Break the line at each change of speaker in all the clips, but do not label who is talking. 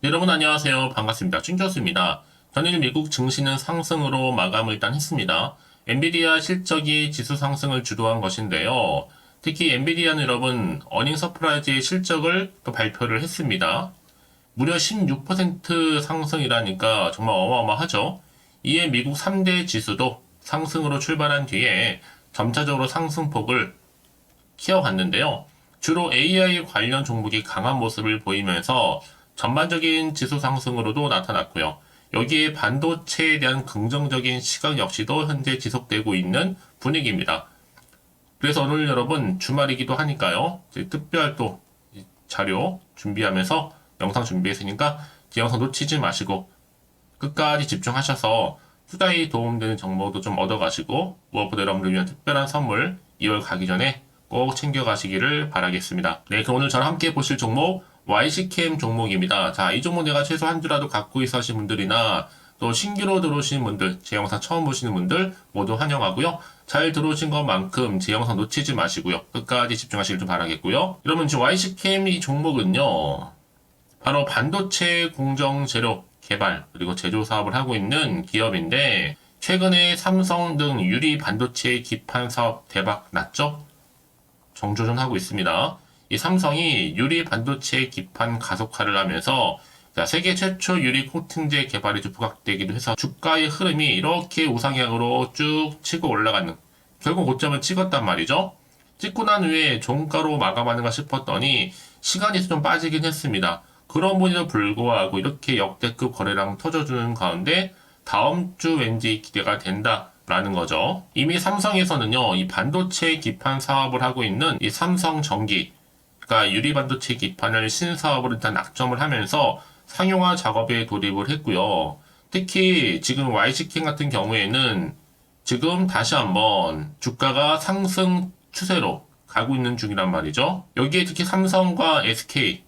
여러분 안녕하세요. 반갑습니다. 춘교수입니다. 전일 미국 증시는 상승으로 마감을 일단 했습니다. 엔비디아 실적이 지수 상승을 주도한 것인데요. 특히 엔비디아는 여러분 어닝 서프라이즈의 실적을 또 발표를 했습니다. 무려 16% 상승이라니까 정말 어마어마하죠. 이에 미국 3대 지수도 상승으로 출발한 뒤에 점차적으로 상승폭을 키워갔는데요. 주로 AI 관련 종목이 강한 모습을 보이면서 전반적인 지수 상승으로도 나타났고요. 여기에 반도체에 대한 긍정적인 시각 역시도 현재 지속되고 있는 분위기입니다. 그래서 오늘 여러분 주말이기도 하니까요. 특별 또 자료 준비하면서 영상 준비했으니까 이 영상 놓치지 마시고 끝까지 집중하셔서 투자에 도움되는 정보도 좀 얻어가시고 무엇보다 여러분들 위한 특별한 선물 2월 가기 전에 꼭 챙겨가시기를 바라겠습니다. 네, 그럼 오늘 저랑 함께 보실 종목 YCKM 종목입니다. 자, 이 종목 내가 최소 한 주라도 갖고 있어 하신 분들이나 또 신규로 들어오시는 분들, 제 영상 처음 보시는 분들 모두 환영하고요. 잘 들어오신 것만큼 제 영상 놓치지 마시고요. 끝까지 집중하시길 좀 바라겠고요. 여러분, 지금 YCKM 이 종목은요. 바로 반도체 공정 재료 개발 그리고 제조 사업을 하고 있는 기업인데 최근에 삼성 등 유리 반도체 기판 사업 대박 났죠? 정조준하고 있습니다. 이 삼성이 유리 반도체 기판 가속화를 하면서 세계 최초 유리 코팅제 개발이 부각되기도 해서 주가의 흐름이 이렇게 우상향으로 쭉 치고 올라가는 결국 고점을 찍었단 말이죠. 찍고 난 후에 종가로 마감하는가 싶었더니 시간이 좀 빠지긴 했습니다. 그런 분에도 불구하고 이렇게 역대급 거래량 터져주는 가운데 다음 주 왠지 기대가 된다라는 거죠. 이미 삼성에서는요, 이 반도체 기판 사업을 하고 있는 이 삼성전기 그러니까 유리 반도체 기판을 신사업으로 일단 낙점을 하면서 상용화 작업에 돌입을 했고요. 특히 지금 YCK 같은 경우에는 지금 다시 한번 주가가 상승 추세로 가고 있는 중이란 말이죠. 여기에 특히 삼성과 SK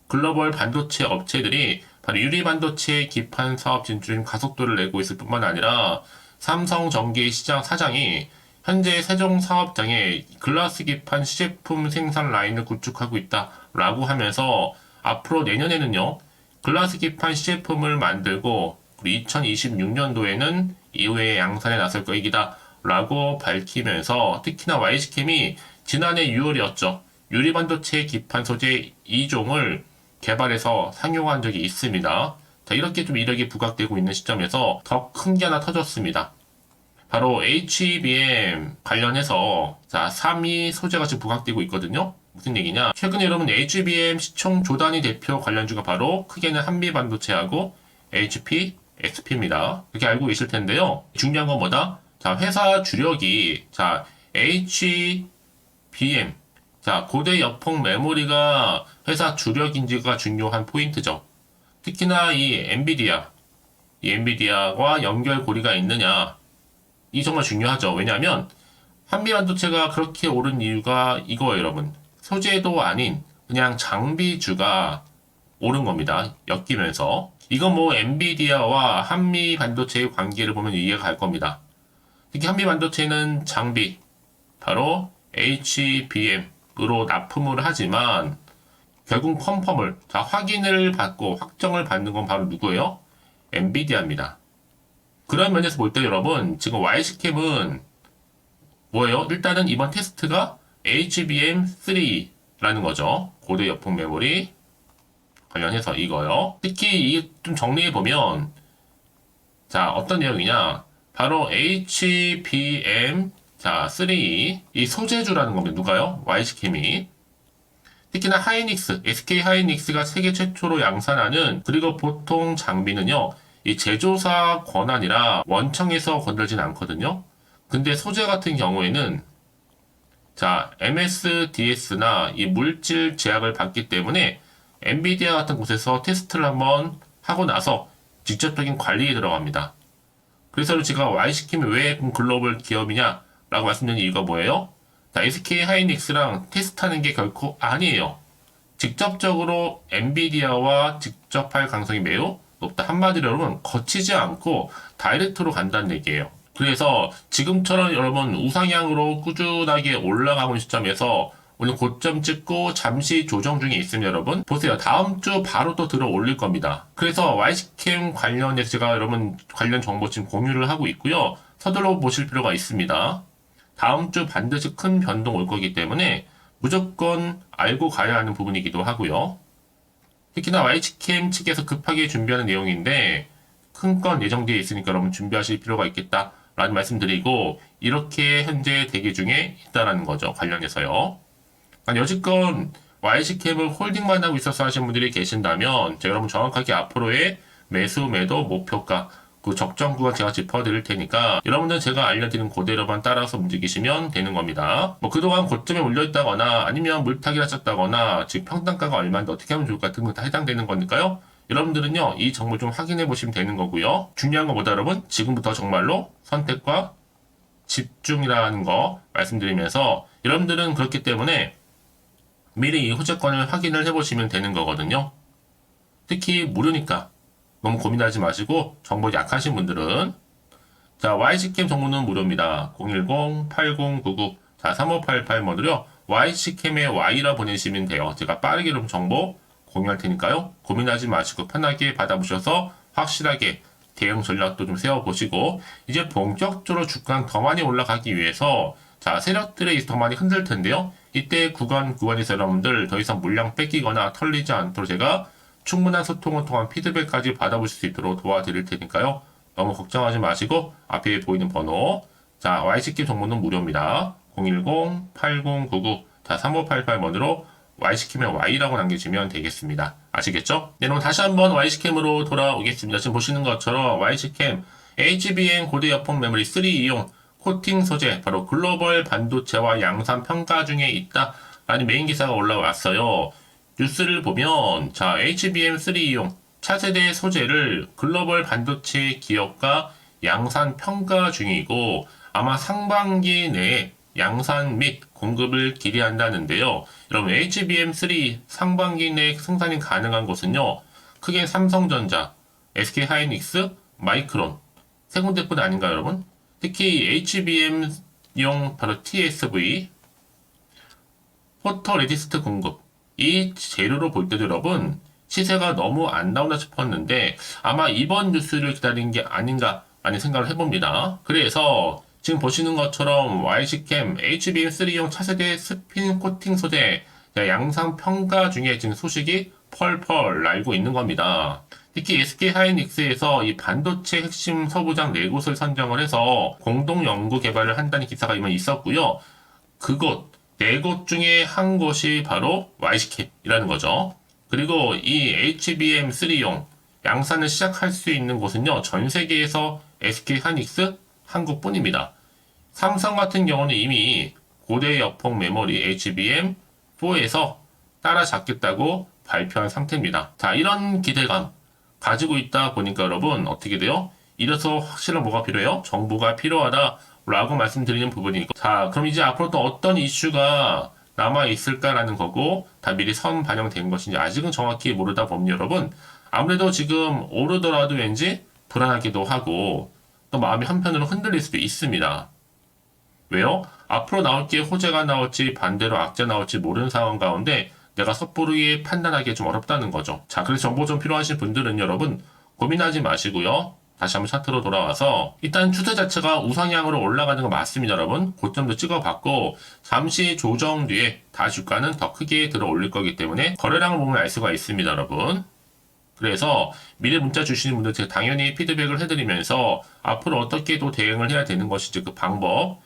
글로벌 반도체 업체들이 바로 유리 반도체 기판 사업 진출에 가속도를 내고 있을 뿐만 아니라 삼성전기 시장 사장이 현재 세종 사업장에 글라스 기판 시제품 생산 라인을 구축하고 있다라고 하면서 앞으로 내년에는요, 글라스 기판 시제품을 만들고 2026년도에는 이후에 양산에 나설 것이다 라고 밝히면서 특히나 YCK이 지난해 6월이었죠. 유리 반도체 기판 소재 2종을 개발해서 상용화한 적이 있습니다. 자, 이렇게 좀 이력이 부각되고 있는 시점에서 더 큰 게 하나 터졌습니다. 바로 HBM 관련해서 3위 소재가 지금 부각되고 있거든요. 무슨 얘기냐? 최근에 여러분 HBM 시총 조단위 대표 관련주가 바로 크게는 한미반도체하고 HP, XP입니다. 이렇게 알고 계실 텐데요. 중요한 건 뭐다? 회사 주력이 HBM 고대 여폭 메모리가 회사 주력인지가 중요한 포인트죠. 특히나 이 엔비디아와 연결고리가 있느냐 이 정말 중요하죠. 왜냐하면 한미반도체가 그렇게 오른 이유가 이거예요, 여러분. 소재도 아닌 그냥 장비주가 오른 겁니다. 엮이면서. 이건 뭐 엔비디아와 한미반도체의 관계를 보면 이해가 갈 겁니다. 특히 한미반도체는 장비, 바로 HBM으로 납품을 하지만 결국 컨펌을, 확인을 받고 확정을 받는 건 바로 누구예요? 엔비디아입니다. 그런 면에서 볼 때 여러분, 지금 YCK은 뭐예요? 일단은 이번 테스트가 HBM3라는 거죠. 고대 여폭 메모리 관련해서 이거요. 특히 이게 좀 정리해보면, 어떤 내용이냐. 바로 HBM3, 이 소재주라는 겁니다. 누가요? YCK이. 특히나 하이닉스, SK 하이닉스가 세계 최초로 양산하는, 그리고 보통 장비는요, 이 제조사 권한이라 원청에서 건들진 않거든요. 근데 소재 같은 경우에는 MSDS나 이 물질 제약을 받기 때문에 엔비디아 같은 곳에서 테스트를 한번 하고 나서 직접적인 관리에 들어갑니다. 그래서 제가 YCK이 왜 글로벌 기업이냐라고 말씀드린 이유가 뭐예요? SK 하이닉스랑 테스트하는 게 결코 아니에요. 직접적으로 엔비디아와 직접 할 가능성이 매우 높다. 한마디로 여러분 거치지 않고 다이렉트로 간다는 얘기예요. 그래서 지금처럼 여러분 우상향으로 꾸준하게 올라가고 있는 시점에서 오늘 고점 찍고 잠시 조정 중에 있습니다, 여러분. 보세요. 다음 주 바로 또 들어 올릴 겁니다. 그래서 YC캠 관련해서 제가 여러분 관련 정보 지금 공유를 하고 있고요. 서둘러 보실 필요가 있습니다. 다음 주 반드시 큰 변동 올 거기 때문에 무조건 알고 가야 하는 부분이기도 하고요. 특히나 YC캠 측에서 급하게 준비하는 내용인데 큰 건 예정되어 있으니까 여러분 준비하실 필요가 있겠다라는 말씀드리고 이렇게 현재 대기 중에 있다라는 거죠. 관련해서요. 여지껏 YC캠을 홀딩만 하고 있어서 하신 분들이 계신다면 제가 여러분 정확하게 앞으로의 매수 매도 목표가 그 적정 구간 제가 짚어드릴 테니까 여러분들 제가 알려드린 그대로만 따라서 움직이시면 되는 겁니다. 뭐 그동안 고점에 올려있다거나 아니면 물타기를 하셨다거나 지금 평단가가 얼마인데 어떻게 하면 좋을까 등등 다 해당되는 거니까요. 여러분들은요 이 정보 좀 확인해 보시면 되는 거고요. 중요한 것보다 여러분 지금부터 정말로 선택과 집중이라는 거 말씀드리면서 여러분들은 그렇기 때문에 미리 이 호재권을 확인을 해보시면 되는 거거든요. 특히 무료니까 너무 고민하지 마시고 정보 약하신 분들은 자 YC캠 정보는 무료입니다. 010-8099 자 3588 번호로요. YC캠에 Y라 보내시면 돼요. 제가 빠르게 좀 정보 공유할 테니까요. 고민하지 마시고 편하게 받아보셔서 확실하게 대응 전략도 좀 세워보시고 이제 본격적으로 주가가 더 많이 올라가기 위해서 자 세력들이 더 많이 흔들 텐데요. 이때 구간에서 여러분들 더 이상 물량 뺏기거나 털리지 않도록 제가 충분한 소통을 통한 피드백까지 받아보실 수 있도록 도와드릴 테니까요. 너무 걱정하지 마시고 앞에 보이는 번호 자 YC캠 정보는 무료입니다. 010-8099 자 3588 번호로 YC캠에 Y라고 남겨주시면 되겠습니다. 아시겠죠? 네, 그럼 다시 한번 YC캠으로 돌아오겠습니다. 지금 보시는 것처럼 YC캠 HBM 고대 여폰 메모리 3 이용 코팅 소재 바로 글로벌 반도체와 양산 평가 중에 있다 라는 메인 기사가 올라왔어요. 뉴스를 보면 자 HBM3 이용 차세대 소재를 글로벌 반도체 기업과 양산 평가 중이고 아마 상반기 내에 양산 및 공급을 기대한다는데요. 여러분 HBM3 상반기 내 생산이 가능한 곳은요. 크게 삼성전자, SK하이닉스, 마이크론 세 군데뿐 아닌가요 여러분? 특히 HBM용 바로 TSV 포토 레지스트 공급 이 재료로 볼 때도 여러분 시세가 너무 안 나오나 싶었는데 아마 이번 뉴스를 기다린 게 아닌가 라는 생각을 해봅니다. 그래서 지금 보시는 것처럼 YC캠 HBM3용 차세대 스핀 코팅 소재 양상 평가 중에 지금 소식이 펄펄 날고 있는 겁니다. 특히 SK하이닉스에서 이 반도체 핵심 소부장 4곳을 선정을 해서 공동 연구 개발을 한다는 기사가 이미 있었고요. 그곳 4곳 중에 한 곳이 바로 YC캠이라는 거죠. 그리고 이 HBM3용 양산을 시작할 수 있는 곳은요. 전 세계에서 SK하이닉스 한 곳뿐입니다. 삼성 같은 경우는 이미 고대 여폭 메모리 HBM4에서 따라잡겠다고 발표한 상태입니다. 자, 이런 기대감 가지고 있다 보니까 여러분 어떻게 돼요? 이래서 확실한 뭐가 필요해요? 정보가 필요하다라고 말씀드리는 부분이니까 자, 그럼 이제 앞으로 또 어떤 이슈가 남아있을까라는 거고 다 미리 선 반영된 것인지 아직은 정확히 모르다 보면 여러분 아무래도 지금 오르더라도 왠지 불안하기도 하고 또 마음이 한편으로 흔들릴 수도 있습니다. 왜요? 앞으로 나올 게 호재가 나올지 반대로 악재 나올지 모르는 상황 가운데 내가 섣부르게 판단하기 좀 어렵다는 거죠. 자, 그래서 정보 좀 필요하신 분들은 여러분 고민하지 마시고요. 다시 한번 차트로 돌아와서 일단 추세 자체가 우상향으로 올라가는 거 맞습니다, 여러분. 고점도 찍어봤고 잠시 조정 뒤에 다시 주가는 더 크게 들어 올릴 거기 때문에 거래량을 보면 알 수가 있습니다, 여러분. 그래서 미리 문자 주시는 분들 제가 당연히 피드백을 해드리면서 앞으로 어떻게 또 대응을 해야 되는 것인지 그 방법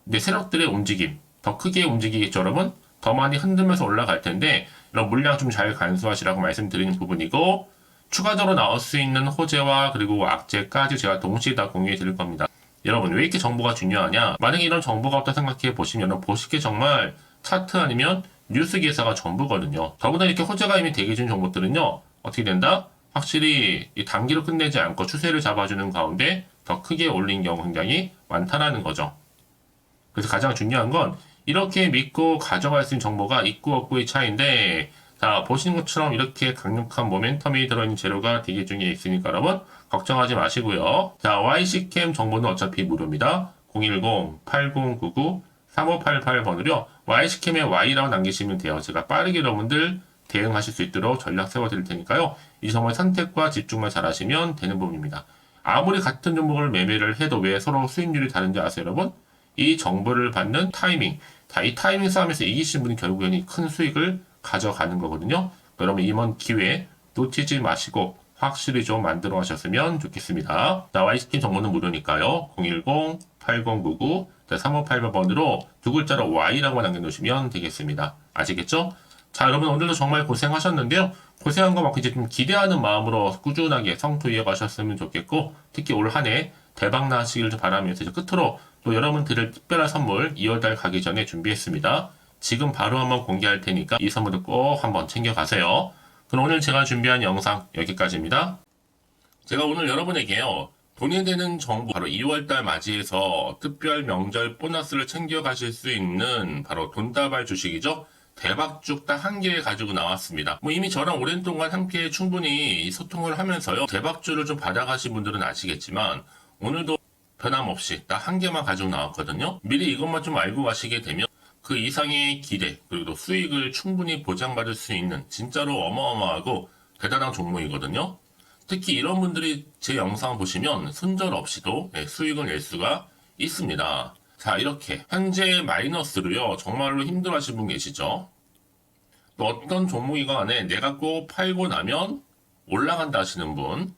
근데 세력들의 움직임 더 크게 움직이겠죠, 여러분. 더 많이 흔들면서 올라갈 텐데 이런 물량 좀 잘 간수하시라고 말씀드리는 부분이고 추가적으로 나올 수 있는 호재와 그리고 악재까지 제가 동시에 다 공유해 드릴 겁니다. 여러분 왜 이렇게 정보가 중요하냐? 만약에 이런 정보가 없다 생각해 보시면 여러분 보실 게 정말 차트 아니면 뉴스 기사가 전부거든요. 더구나 이렇게 호재가 이미 대기 중 정보들은요. 어떻게 된다? 확실히 이 단기로 끝내지 않고 추세를 잡아주는 가운데 더 크게 올린 경우 굉장히 많다라는 거죠. 그래서 가장 중요한 건 이렇게 믿고 가져갈 수 있는 정보가 있고 없고의 차이인데 자 보시는 것처럼 이렇게 강력한 모멘텀이 들어있는 재료가 대기 중에 있으니까 여러분 걱정하지 마시고요. 자 YC캠 정보는 어차피 무료입니다. 010-8099-3588번으로 Y시캠에 Y라고 남기시면 돼요. 제가 빠르게 여러분들 대응하실 수 있도록 전략 세워드릴 테니까요. 이 점을 선택과 집중만 잘하시면 되는 부분입니다. 아무리 같은 종목을 매매를 해도 왜 서로 수익률이 다른지 아세요, 여러분? 이 정보를 받는 타이밍. 자, 이 타이밍 싸움에서 이기시는 분이 결국에는 큰 수익을 가져가는 거거든요. 여러분 이번 기회 놓치지 마시고 확실히 좀 만들어 가셨으면 좋겠습니다. 자, Y스킨 정보는 무료니까요. 010-8099-3588번으로 두 글자로 Y라고 남겨놓으시면 되겠습니다. 아시겠죠? 자, 여러분 오늘도 정말 고생하셨는데요. 고생한 거만큼 이제 좀 기대하는 마음으로 꾸준하게 성토 이어가셨으면 좋겠고, 특히 올 한 해 대박 나시길 바라면서 이제 끝으로 또 여러분들을 특별한 선물 2월달 가기 전에 준비했습니다. 지금 바로 한번 공개할 테니까 이 선물도 꼭 한번 챙겨가세요. 그럼 오늘 제가 준비한 영상 여기까지입니다. 제가 오늘 여러분에게요. 돈이 되는 정보, 바로 2월달 맞이해서 특별 명절 보너스를 챙겨가실 수 있는 바로 돈다발 주식이죠. 대박죽 딱 한 개 가지고 나왔습니다. 뭐 이미 저랑 오랜 동안 함께 충분히 소통을 하면서요. 대박주를 좀 받아가신 분들은 아시겠지만 오늘도 변함없이 딱 한 개만 가지고 나왔거든요. 미리 이것만 좀 알고 가시게 되면 그 이상의 기대 그리고 수익을 충분히 보장받을 수 있는 진짜로 어마어마하고 대단한 종목이거든요. 특히 이런 분들이 제 영상 보시면 손절없이도 수익을 낼 수가 있습니다. 자, 이렇게 현재 마이너스로요. 정말로 힘들어하시는 분 계시죠? 또 어떤 종목이건 간에 내가 꼭 팔고 나면 올라간다 하시는 분,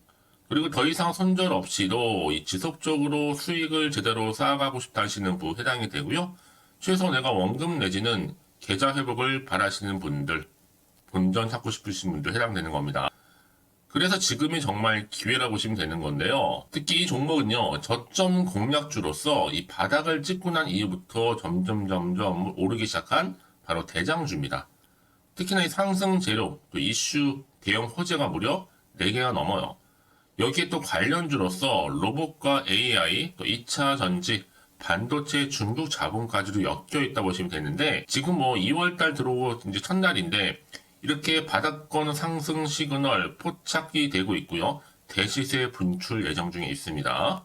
그리고 더 이상 손절 없이도 지속적으로 수익을 제대로 쌓아가고 싶다 하시는 분 해당이 되고요. 최소 내가 원금 내지는 계좌 회복을 바라시는 분들, 본전 찾고 싶으신 분들 해당되는 겁니다. 그래서 지금이 정말 기회라고 보시면 되는 건데요. 특히 이 종목은요, 저점 공략주로서 이 바닥을 찍고 난 이후부터 점점 오르기 시작한 바로 대장주입니다. 특히나 이 상승 재료, 또 이슈, 대형 호재가 무려 4개가 넘어요. 여기에 또 관련주로서 로봇과 AI, 또 2차 전지, 반도체 중국 자본까지도 엮여 있다 보시면 되는데, 지금 뭐 2월달 들어오고 이제 첫날인데, 이렇게 바닥권 상승 시그널 포착이 되고 있고요. 대시세 분출 예정 중에 있습니다.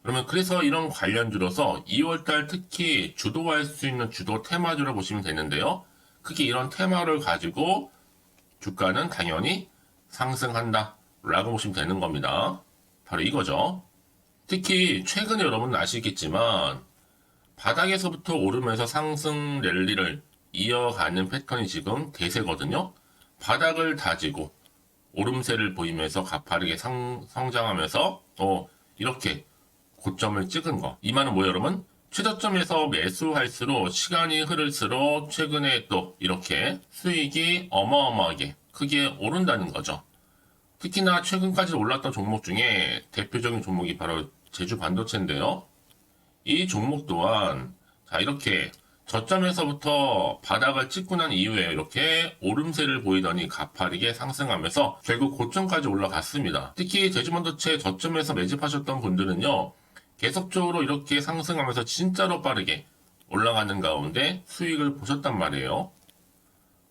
그러면 그래서 이런 관련주로서 2월달 특히 주도할 수 있는 주도 테마주로 보시면 되는데요. 크게 이런 테마를 가지고 주가는 당연히 상승한다 라고 보시면 되는 겁니다. 바로 이거죠. 특히 최근에 여러분 아시겠지만 바닥에서부터 오르면서 상승 랠리를 이어가는 패턴이 지금 대세거든요. 바닥을 다지고 오름세를 보이면서 가파르게 성장하면서 이렇게 고점을 찍은 거. 이 말은 뭐예요, 여러분? 최저점에서 매수할수록 시간이 흐를수록 최근에 또 이렇게 수익이 어마어마하게 크게 오른다는 거죠. 특히나 최근까지 올랐던 종목 중에 대표적인 종목이 바로 제주 반도체인데요. 이 종목 또한 자 이렇게 저점에서부터 바닥을 찍고 난 이후에 이렇게 오름세를 보이더니 가파르게 상승하면서 결국 고점까지 올라갔습니다. 특히 제주반도체 저점에서 매집하셨던 분들은요. 계속적으로 이렇게 상승하면서 진짜로 빠르게 올라가는 가운데 수익을 보셨단 말이에요.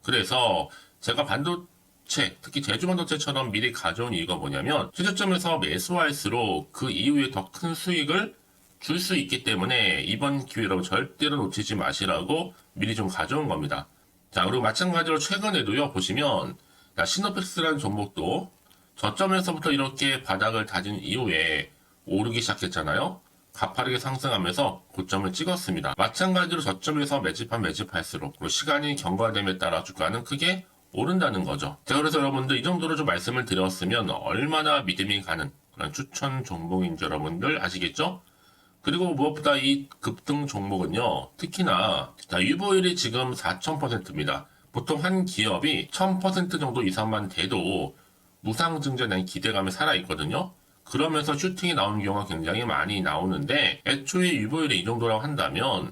그래서 제가 반도체, 특히 제주반도체처럼 미리 가져온 이유가 뭐냐면 최저점에서 매수할수록 그 이후에 더 큰 수익을 줄 수 있기 때문에 이번 기회로 절대로 놓치지 마시라고 미리 좀 가져온 겁니다. 자, 그리고 마찬가지로 최근에도요, 보시면, 시노펙스라는 종목도 저점에서부터 이렇게 바닥을 다진 이후에 오르기 시작했잖아요. 가파르게 상승하면서 고점을 찍었습니다. 마찬가지로 저점에서 매집할수록 그리고 시간이 경과됨에 따라 주가는 크게 오른다는 거죠. 자, 그래서 여러분들 이 정도로 좀 말씀을 드렸으면 얼마나 믿음이 가는 그런 추천 종목인지 여러분들 아시겠죠? 그리고 무엇보다 이 급등 종목은요, 특히나, 유보율이 지금 4000%입니다. 보통 한 기업이 1000% 정도 이상만 돼도 무상증자에 대한 기대감이 살아있거든요. 그러면서 슈팅이 나오는 경우가 굉장히 많이 나오는데, 애초에 유보율이 이 정도라고 한다면,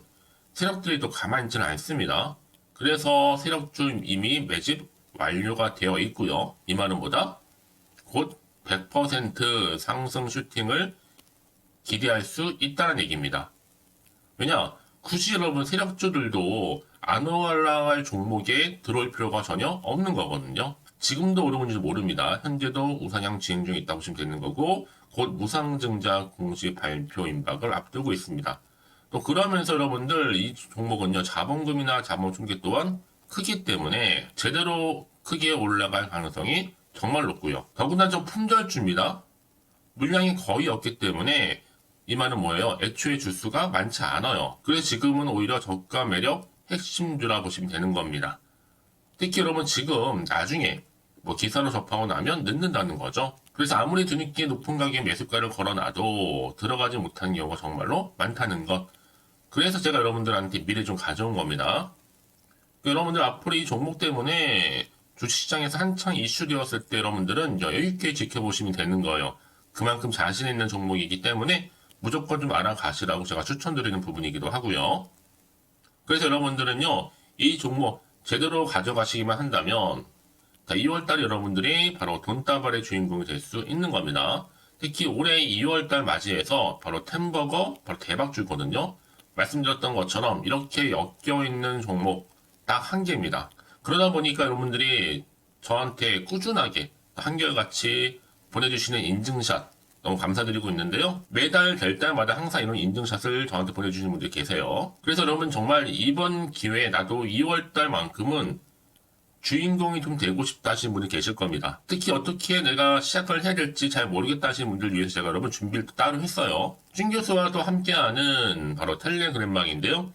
세력들이 또 가만히 있지는 않습니다. 그래서 세력주 이미 매집 완료가 되어 있고요. 이 말은 뭐다? 곧 100% 상승 슈팅을 기대할 수 있다는 얘기입니다. 왜냐? 굳이 여러분 세력주들도 안 올라갈 종목에 들어올 필요가 전혀 없는 거거든요. 지금도 오르는지 모릅니다. 현재도 우상향 진행 중에 있다고 보시면 되는 거고 곧 무상증자 공시 발표 임박을 앞두고 있습니다. 또 그러면서 여러분들 이 종목은요, 자본금이나 자본 충격 또한 크기 때문에 제대로 크게 올라갈 가능성이 정말 높고요. 더구나 좀 품절주입니다. 물량이 거의 없기 때문에 이 말은 뭐예요? 애초에 주수가 많지 않아요. 그래서 지금은 오히려 저가 매력 핵심주라 보시면 되는 겁니다. 특히 여러분 지금 나중에 뭐 기사로 접하고 나면 늦는다는 거죠. 그래서 아무리 뒤늦게 높은 가격에 매수가를 걸어놔도 들어가지 못하는 경우가 정말로 많다는 것. 그래서 제가 여러분들한테 미리 좀 가져온 겁니다. 여러분들 앞으로 이 종목 때문에 주식시장에서 한창 이슈되었을 때 여러분들은 여유있게 지켜보시면 되는 거예요. 그만큼 자신 있는 종목이기 때문에 무조건 좀 알아가시라고 제가 추천드리는 부분이기도 하고요. 그래서 여러분들은요, 이 종목 제대로 가져가시기만 한다면 2월달 여러분들이 바로 돈다발의 주인공이 될 수 있는 겁니다. 특히 올해 2월달 맞이해서 바로 템버거 바로 대박주거든요. 말씀드렸던 것처럼 이렇게 엮여있는 종목 딱 한 개입니다. 그러다 보니까 여러분들이 저한테 꾸준하게 한결같이 보내주시는 인증샷 너무 감사드리고 있는데요. 매달 될 때마다 항상 이런 인증샷을 저한테 보내주시는 분들이 계세요. 그래서 여러분 정말 이번 기회에 나도 2월달만큼은 주인공이 좀 되고 싶다 하시는 분이 계실 겁니다. 특히 어떻게 내가 시작을 해야 될지 잘 모르겠다 하시는 분들 위해서 제가 여러분 준비를 따로 했어요. 준 교수와도 함께하는 바로 텔레그램망인데요.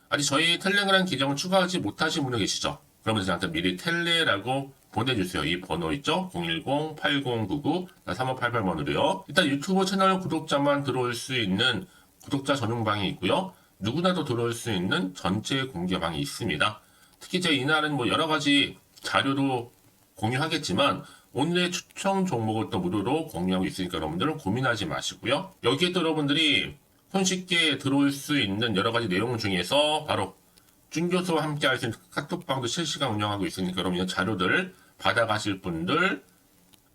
아직 저희 텔레그램 계정을 추가하지 못하신 분들 계시죠? 그러면 저한테 미리 텔레라고 보내주세요. 이 번호 있죠? 010-8099-3588번으로요. 일단 유튜브 채널 구독자만 들어올 수 있는 구독자 전용방이 있고요. 누구나도 들어올 수 있는 전체 공개방이 있습니다. 특히 제가 이날은 뭐 여러 가지 자료도 공유하겠지만 오늘의 추천 종목을 또 무료로 공유하고 있으니까 여러분들은 고민하지 마시고요. 여기에 또 여러분들이 손쉽게 들어올 수 있는 여러 가지 내용 중에서 바로 준교수와 함께 할 수 있는 카톡방도 실시간 운영하고 있으니까 여러분 이 자료들 받아가실 분들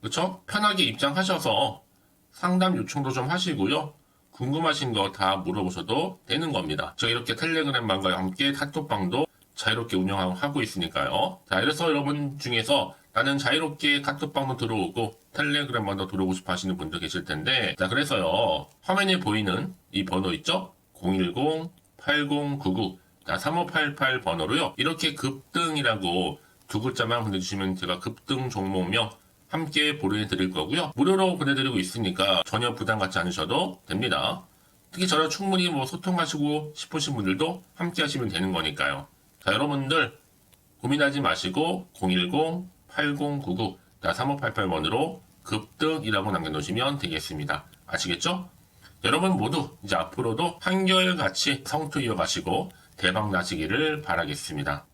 그렇죠? 편하게 입장하셔서 상담 요청도 좀 하시고요. 궁금하신 거 다 물어보셔도 되는 겁니다. 제가 이렇게 텔레그램방과 함께 카톡방도 자유롭게 운영하고 있으니까요. 자, 그래서 여러분 중에서 나는 자유롭게 카톡방도 들어오고 텔레그램방도 들어오고 싶어 하시는 분들 계실 텐데, 자, 그래서요. 화면에 보이는 이 번호 있죠? 010-8099-3588 번호로요. 이렇게 급등이라고 두 글자만 보내주시면 제가 급등 종목명 함께 보내드릴 거고요. 무료로 보내드리고 있으니까 전혀 부담 갖지 않으셔도 됩니다. 특히 저랑 충분히 뭐 소통하시고 싶으신 분들도 함께 하시면 되는 거니까요. 자, 여러분들 고민하지 마시고 010-8099-3588번으로 급등이라고 남겨놓으시면 되겠습니다. 아시겠죠? 여러분 모두 이제 앞으로도 한결같이 성투 이어가시고 대박 나시기를 바라겠습니다.